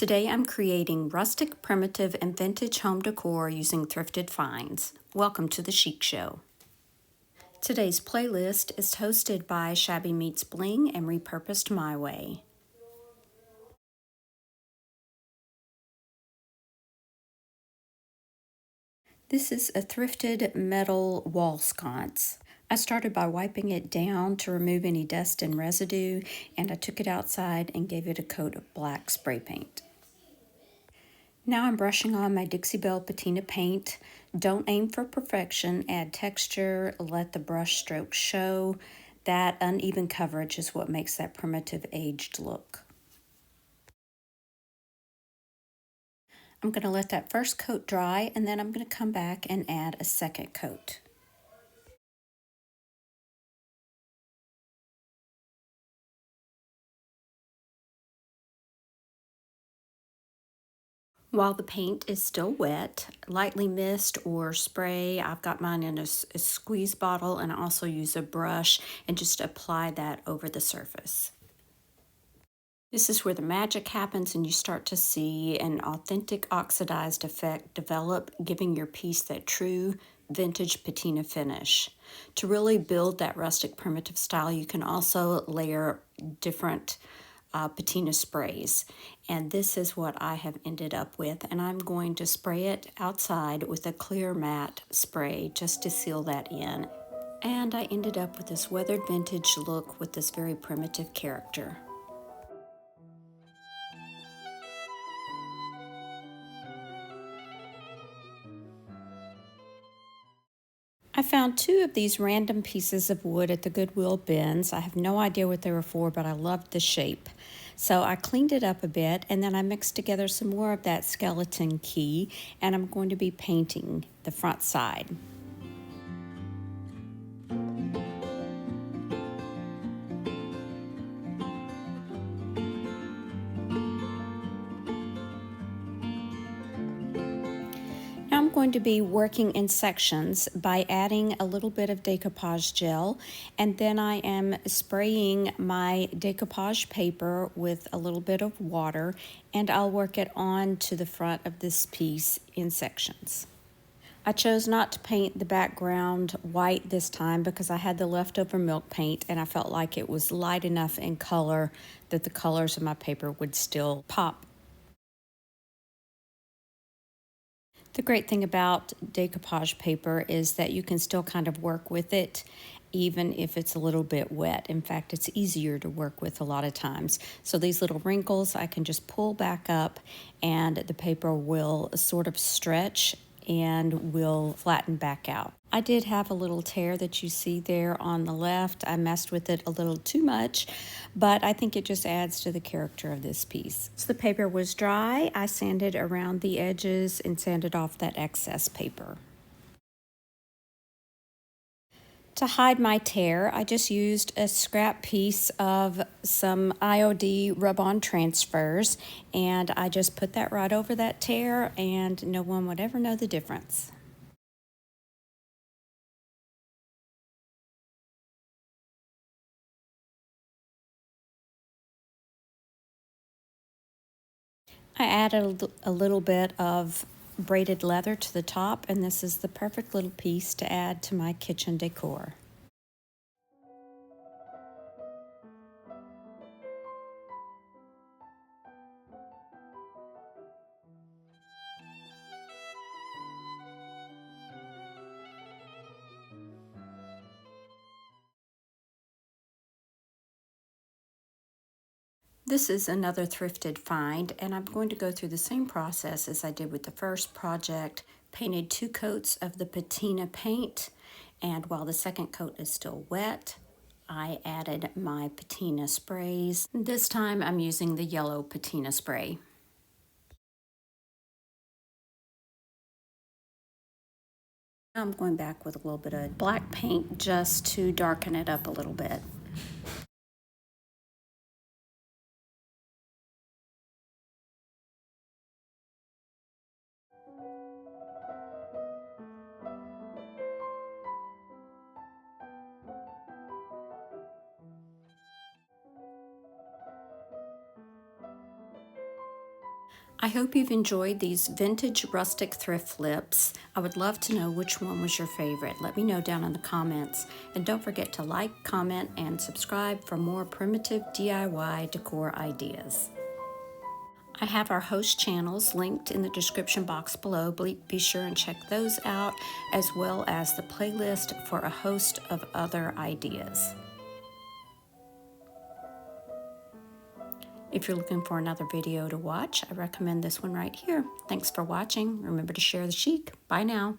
Today I'm creating rustic, primitive, and vintage home decor using thrifted finds. Welcome to the Chic Show. Today's playlist is hosted by Shabby Meets Bling and Repurposed My Way. This is a thrifted metal wall sconce. I started by wiping it down to remove any dust and residue, and I took it outside and gave it a coat of black spray paint. Now I'm brushing on my Dixie Belle Patina paint. Don't aim for perfection, add texture, let the brush strokes show. That uneven coverage is what makes that primitive aged look. I'm going to let that first coat dry, and then I'm going to come back and add a second coat. While the paint is still wet, lightly mist or spray. I've got mine in a squeeze bottle, and I also use a brush and just apply that over the surface. This is where the magic happens and you start to see an authentic oxidized effect develop, giving your piece that true vintage patina finish. To really build that rustic primitive style, you can also layer different patina sprays. And this is what I have ended up with. And I'm going to spray it outside with a clear matte spray just to seal that in. And I ended up with this weathered vintage look with this very primitive character. I found two of these random pieces of wood at the Goodwill bins. I have no idea what they were for, but I loved the shape. So I cleaned it up a bit, and then I mixed together some more of that skeleton key, and I'm going to be painting the front side. Now I'm going to be working in sections by adding a little bit of decoupage gel, and then I am spraying my decoupage paper with a little bit of water, and I'll work it on to the front of this piece in sections. I chose not to paint the background white this time because I had the leftover milk paint and I felt like it was light enough in color that the colors of my paper would still pop. The great thing about decoupage paper is that you can still kind of work with it even if it's a little bit wet. In fact, it's easier to work with a lot of times. So these little wrinkles I can just pull back up and the paper will sort of stretch and will flatten back out. I did have a little tear that you see there on the left. I messed with it a little too much, but I think it just adds to the character of this piece. So the paper was dry. I sanded around the edges and sanded off that excess paper. To hide my tear, I just used a scrap piece of some IOD rub-on transfers, and I just put that right over that tear, and no one would ever know the difference. I added a little bit of braided leather to the top, and this is the perfect little piece to add to my kitchen decor. This is another thrifted find, and I'm going to go through the same process as I did with the first project. Painted 2 coats of the patina paint, and while the second coat is still wet, I added my patina sprays. This time I'm using the yellow patina spray. I'm going back with a little bit of black paint just to darken it up a little bit. I hope you've enjoyed these vintage rustic thrift flips. I would love to know which one was your favorite. Let me know down in the comments. And don't forget to like, comment, and subscribe for more primitive DIY decor ideas. I have our host channels linked in the description box below. Be sure and check those out, as well as the playlist for a host of other ideas. If you're looking for another video to watch, I recommend this one right here. Thanks for watching. Remember to share the chic. Bye now.